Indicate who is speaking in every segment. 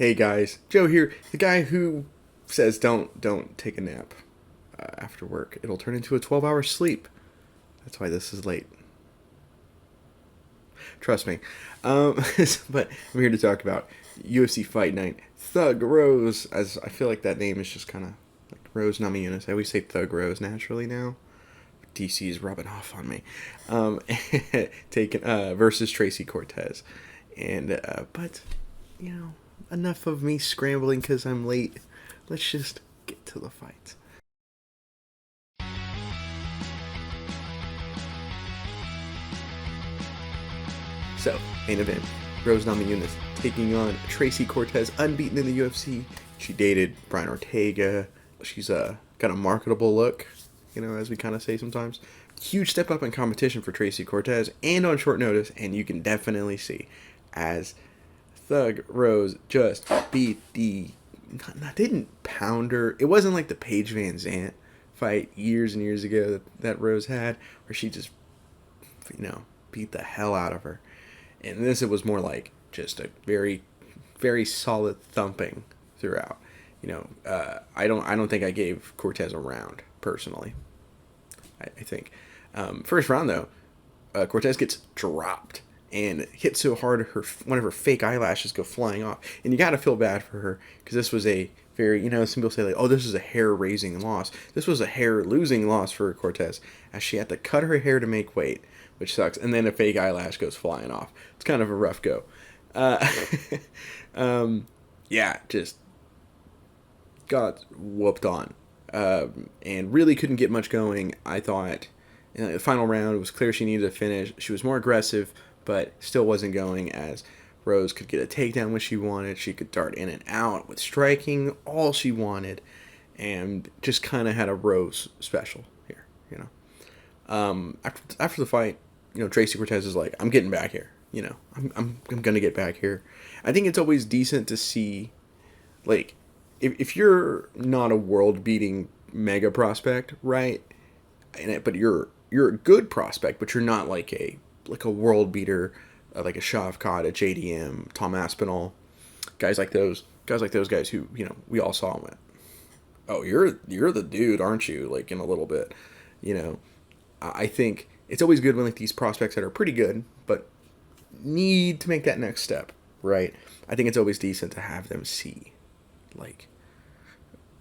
Speaker 1: Hey guys, Joe here, the guy who says don't take a nap after work. It'll turn into a 12-hour sleep. That's why this is late. Trust me. But I'm here to talk about UFC Fight Night. Thug Rose, as I feel like that name is just kind of like Rose Namajunas. I always say Thug Rose naturally now. DC is rubbing off on me. Taking versus Tracy Cortez, and but you know, enough of me scrambling because I'm late. Let's just get to the fight. So, main event, Rose Namajunas taking on Tracy Cortez, unbeaten in the UFC. She dated Brian Ortega. She's got a marketable look, you know, as we kind of say sometimes. Huge step up in competition for Tracy Cortez, and on short notice, and you can definitely see as Thug Rose just beat didn't pound her. It wasn't like the Paige Van Zant fight years and years ago that Rose had, where she just, beat the hell out of her. And this, it was more like just a very, very solid thumping throughout. I don't think I gave Cortez a round personally. I think first round though, Cortez gets dropped and hit so hard one of her fake eyelashes go flying off, and you got to feel bad for her because this was a very, some people say like, oh, this is a hair-raising loss. This was a hair-losing loss for Cortez, as she had to cut her hair to make weight, which sucks, and then a fake eyelash goes flying off. It's kind of a rough go. Yeah, just got whooped on, and really couldn't get much going. I thought the final round, it was clear she needed to finish. She was more aggressive, but still wasn't going, as Rose could get a takedown when she wanted. She could dart in and out with striking all she wanted, and just kind of had a Rose special here, After the fight, Tracy Cortez is like, I'm getting back here. I'm gonna get back here. I think it's always decent to see, like, if you're not a world-beating mega prospect, right? But you're a good prospect, but you're not like a world beater, like a Shavkat, a JDM, Tom Aspinall, guys like those guys who we all saw and went, oh, you're the dude, aren't you? Like, in a little bit, I think it's always good when like these prospects that are pretty good but need to make that next step, right? I think it's always decent to have them see, like,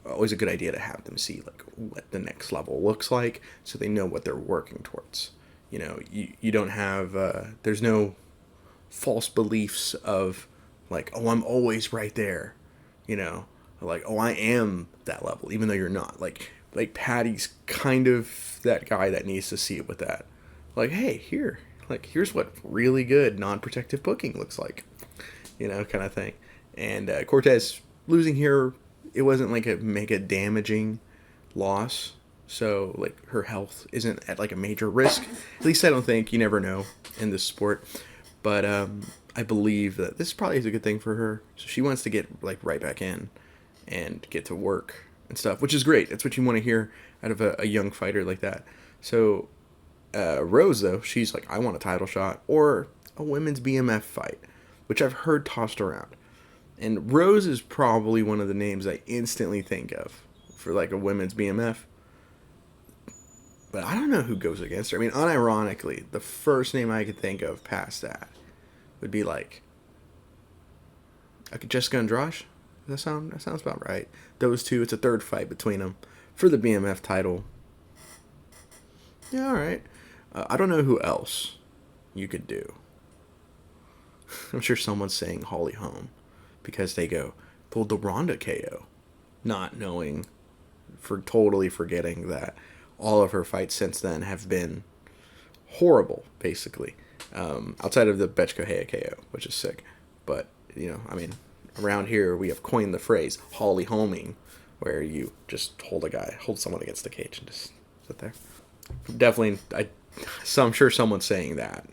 Speaker 1: always a good idea to have them see like what the next level looks like, so they know what they're working towards. You don't have there's no false beliefs of like, oh, I'm always right there, like, oh, I am that level, even though you're not. Like Patty's kind of that guy that needs to see it with that. Like, hey, here's what really good non-protective booking looks like, kind of thing. And Cortez losing here, it wasn't like a mega damaging loss, so like her health isn't at like a major risk. At least I don't think. You never know in this sport, but I believe that this probably is a good thing for her. So she wants to get like right back in and get to work and stuff, which is great. That's what you want to hear out of a young fighter like that. So Rose, though, she's like, I want a title shot or a women's BMF fight, which I've heard tossed around. And Rose is probably one of the names I instantly think of for like a women's BMF. But I don't know who goes against her. I mean, unironically, the first name I could think of past that would be like Jessica Andrade. That sounds about right. Those two, it's a third fight between them for the BMF title. Yeah, all right. I don't know who else you could do. I'm sure someone's saying Holly Holm, because they pulled the Ronda KO, not knowing, totally forgetting that all of her fights since then have been horrible, basically. Outside of the Betch Correia KO, which is sick. But, I mean, around here we have coined the phrase Holly Holming, where you just hold someone against the cage and just sit there. Definitely, I'm sure someone's saying that.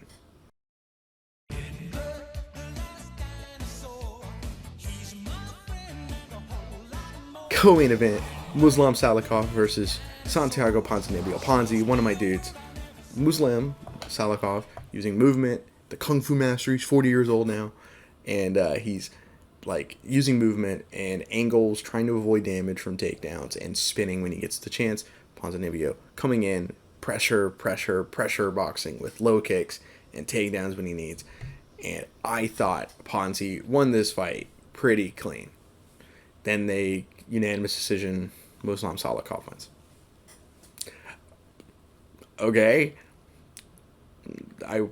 Speaker 1: Co-main event, Muslim Salikov versus Santiago Ponzinibbio. Ponzi, one of my dudes. Muslim Salikov using movement, the Kung Fu master. He's 40 years old now, and he's like using movement and angles, trying to avoid damage from takedowns and spinning when he gets the chance. Ponzinibbio coming in, pressure boxing with low kicks and takedowns when he needs. And I thought Ponzi won this fight pretty clean. Then they unanimous decision, Muslim Salikov wins. Okay. I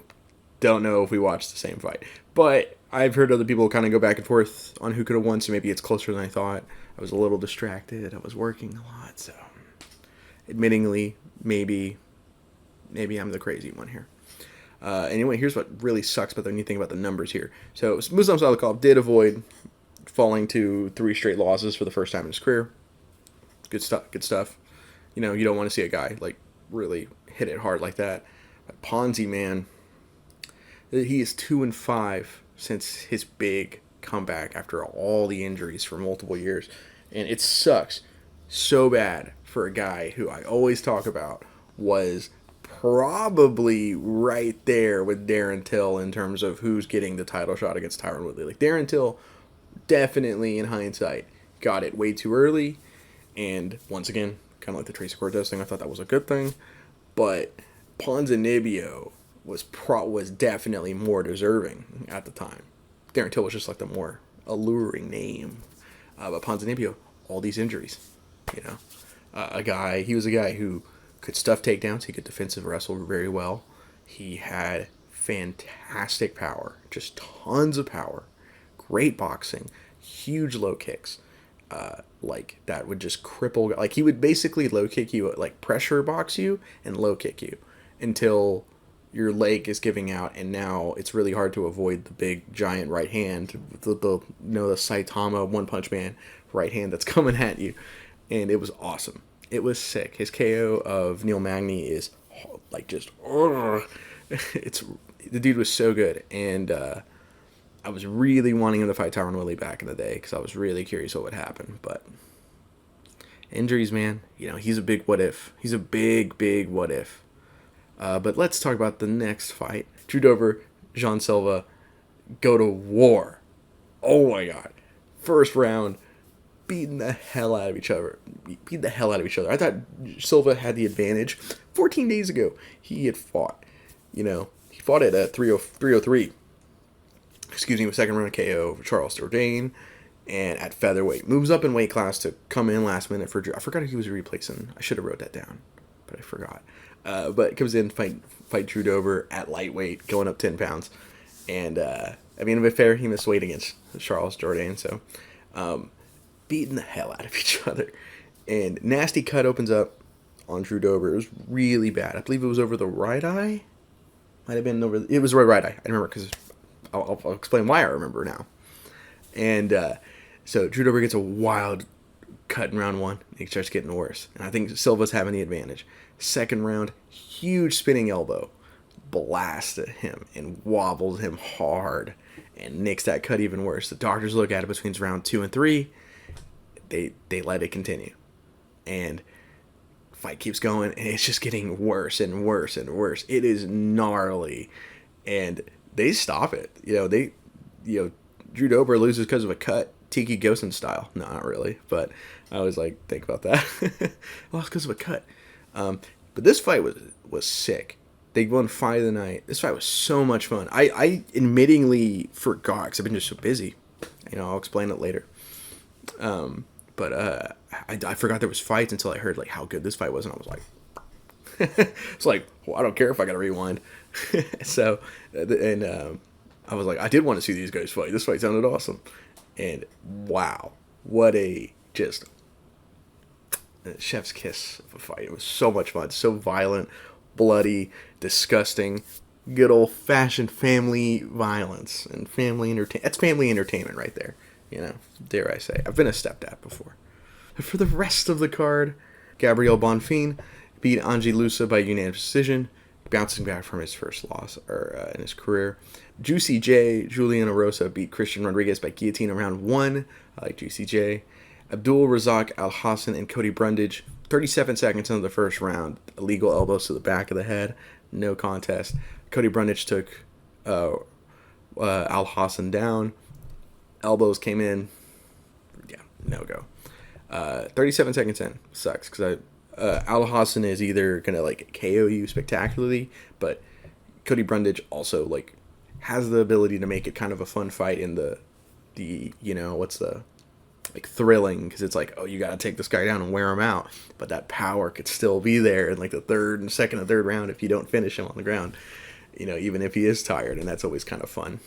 Speaker 1: don't know if we watched the same fight. But I've heard other people kind of go back and forth on who could have won, so maybe it's closer than I thought. I was a little distracted. I was working a lot, so admittingly, maybe I'm the crazy one here. Anyway, here's what really sucks about when you think about the numbers here. So Muslim Salikov did avoid falling to 3 straight losses for the first time in his career. Good stuff. You know, you don't want to see a guy like really hit it hard like that. But Ponzi, man, he is 2-5 since his big comeback after all the injuries for multiple years. And it sucks so bad for a guy who I always talk about was probably right there with Darren Till in terms of who's getting the title shot against Tyron Woodley. Like, Darren Till definitely, in hindsight, got it way too early. And once again, kind of like the Tracy Cortez thing, I thought that was a good thing. But Ponzinibbio was definitely more deserving at the time. Darren Till was just like the more alluring name. But Ponzinibbio, all these injuries, you know. He was a guy who could stuff takedowns. He could defensive wrestle very well. He had fantastic power, just tons of power. Great boxing, huge low kicks. Like that would just cripple. Like he would basically low kick you, like pressure box you and low kick you until your leg is giving out, and now it's really hard to avoid the big giant right hand, the Saitama One Punch Man right hand that's coming at you, and it was awesome. It was sick. His KO of Neal Magny is like just, it's the dude was so good, and I was really wanting him to fight Tyron Woodley back in the day because I was really curious what would happen, but injuries, man. You know, he's a big what if. He's a big what if. But let's talk about the next fight. Drew Dober, Jean Silva go to war. Oh my God. First round, beating the hell out of each other. I thought Silva had the advantage. 14 days ago, he had fought. You know, he fought at 303. Excuse me, with second round KO for Charles Jourdain. And at featherweight, moves up in weight class to come in last minute for Drew. I forgot who he was replacing. I should have wrote that down, but I forgot. But comes in, fight Drew Dober at lightweight, going up 10 pounds. And, I mean, to be fair, he missed weight against Charles Jourdain, so beating the hell out of each other. And nasty cut opens up on Drew Dober. It was really bad. I believe it was over the right eye. Might have been over... It was the right eye. I remember because... I'll explain why I remember now. And so Drew Dober gets a wild cut in round 1. He starts getting worse. And I think Silva's having the advantage. Second round, huge spinning elbow. Blasted him and wobbled him hard. And makes that cut even worse. The doctors look at it between round 2 and 3. They let it continue. And fight keeps going. And it's just getting worse and worse and worse. It is gnarly. And they stop it. Drew Dober loses because of a cut. Tiki Gosen style. No, not really. But I always think about that. Well, it's because of a cut. But this fight was sick. They won fight of the night. This fight was so much fun. I admittingly forgot because I've been just so busy. I'll explain it later. But I forgot there was fights until I heard how good this fight was, and I was like, it's like, well, I don't care if I got to rewind. So, and I was like, I did want to see these guys fight. This fight sounded awesome. And wow, what a just chef's kiss of a fight. It was so much fun, so violent, bloody, disgusting, good old-fashioned family violence and family entertainment. That's family entertainment right there, dare I say. I've been a stepdad before. But for the rest of the card, Gabriel Bonfim beat Angie Lusa by unanimous decision, bouncing back from his first loss in his career. Juicy J, Juliana Rosa beat Christian Rodriguez by guillotine in round 1. I like Juicy J. Abdul Razak Al Hassan and Cody Brundage, 37 seconds into the first round, illegal elbows to the back of the head, no contest. Cody Brundage took Al Hassan down. Elbows came in. Yeah, no go. 37 seconds in. Sucks, because Alhassan is either going to, like, KO you spectacularly, but Cody Brundage also, like, has the ability to make it kind of a fun fight in the you know, what's the, like, thrilling, because it's like, oh, you got to take this guy down and wear him out, but that power could still be there in, like, the second and third round if you don't finish him on the ground, you know, even if he is tired, and that's always kind of fun.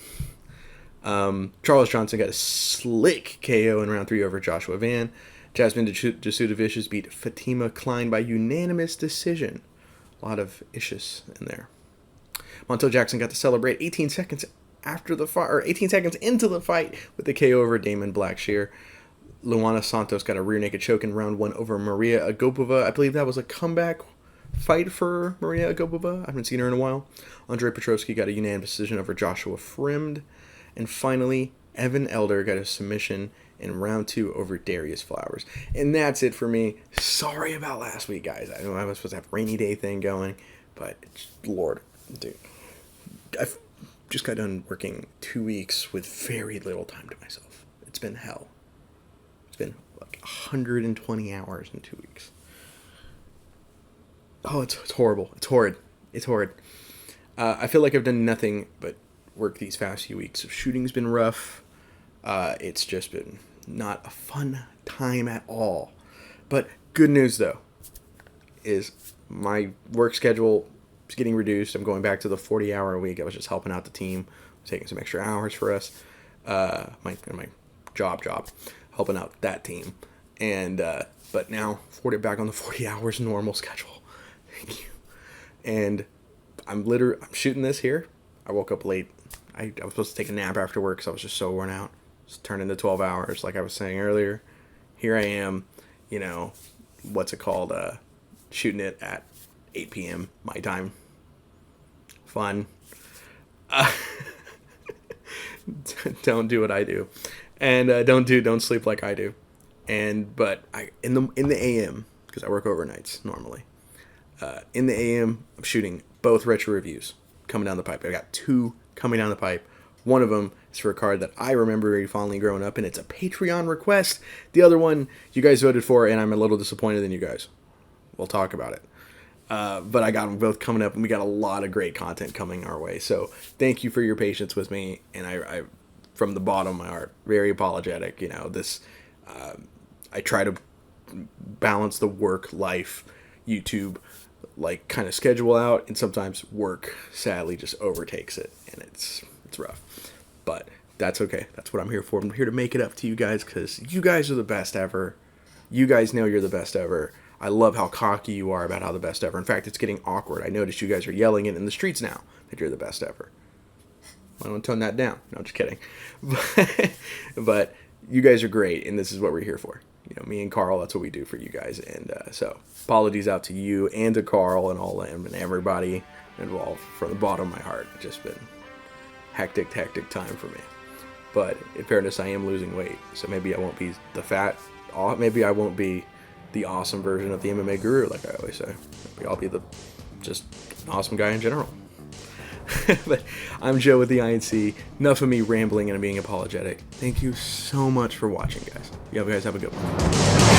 Speaker 1: Charles Johnson got a slick KO in round 3 over Joshua Van. Jasmine Jasudavicius beat Fatima Klein by unanimous decision. A lot of issues in there. Montel Jackson got to celebrate 18 seconds after the fight, or 18 seconds into the fight, with the KO over Damon Blackshear. Luana Santos got a rear naked choke in round 1 over Maria Agopova. I believe that was a comeback fight for Maria Agopova. I haven't seen her in a while. Andrei Petrovsky got a unanimous decision over Joshua Frimd. And finally, Evan Elder got a submission in round 2 over Darius Flowers. And that's it for me. Sorry about last week, guys. I know I was supposed to have a rainy day thing going, but Lord, dude, I've just got done working 2 weeks with very little time to myself. It's been hell. It's been like 120 hours in 2 weeks. Oh, it's horrible. It's horrid. It's horrid. I feel like I've done nothing but work these past few weeks. Shooting's been rough. It's just been not a fun time at all. But good news, though, is my work schedule is getting reduced. I'm going back to the 40-hour a week. I was just helping out the team, taking some extra hours for us. My job, helping out that team. And but now back on the 40 hours normal schedule. Thank you. And I'm shooting this here. I woke up late. I was supposed to take a nap after work because I was just so worn out. It's turned into 12 hours, like I was saying earlier. Here I am, you know, shooting it at 8 p.m. my time. Fun. Don't do what I do, and don't sleep like I do. But in the AM, because I work overnights normally. In the AM, I'm shooting both retro reviews coming down the pipe. I got 2 coming down the pipe. One of them is for a card that I remember very fondly growing up, and it's a Patreon request. The other one you guys voted for, and I'm a little disappointed in you guys. We'll talk about it. But I got them both coming up, and we got a lot of great content coming our way. So thank you for your patience with me, and I from the bottom of my heart, very apologetic. You know, I try to balance the work-life YouTube like kind of schedule out, and sometimes work sadly just overtakes it, and it's rough, but that's okay. That's what I'm here for. I'm here to make it up to you guys, because you guys are the best ever. You guys know you're the best ever. I love how cocky you are about how the best ever. In fact, it's getting awkward. I noticed you guys are yelling it in the streets now that you're the best ever. I don't tone that down. No, I'm just kidding. But you guys are great, and this is what we're here for. You know, me and Carl, that's what we do for you guys. And so apologies out to you and to Carl and all them and everybody involved from the bottom of my heart. It's just been hectic time for me. But in fairness, I am losing weight, so maybe I won't be maybe I won't be the awesome version of the MMA guru, like I always say. Maybe I'll be just an awesome guy in general. But I'm Joe with the INC. Enough of me rambling and being apologetic. Thank you so much for watching, guys. You guys have a good one.